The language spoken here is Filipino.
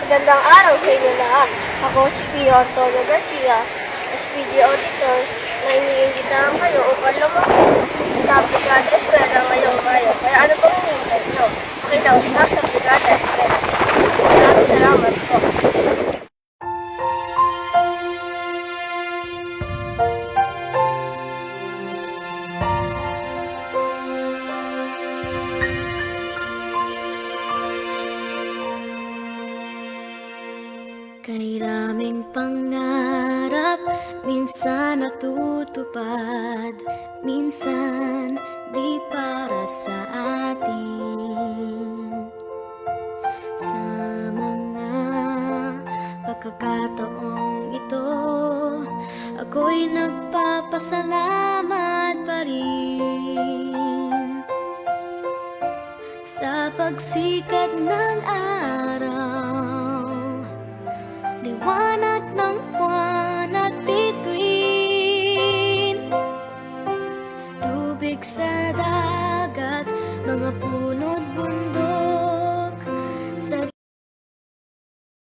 Magandang araw sa inyo lahat. Ako si Pio Antonio Garcia, SPG Auditor, na iniimbitahan kayo upang lumaki sa Brigada Eskwela ngayong Mayo. Kaya ano pong hinihintay nyo? Makilaw na sa Brigada Eskwela. Maraming salamat po. Kay daming pangarap, minsan natutupad, minsan di para sa atin. Sa mga pagkakataong ito, ako'y nagpapasalamat pa rin sa pagsikat ng araw, liwanag ng buwan at bituin, tubig sa dagat, mga puno't bundok.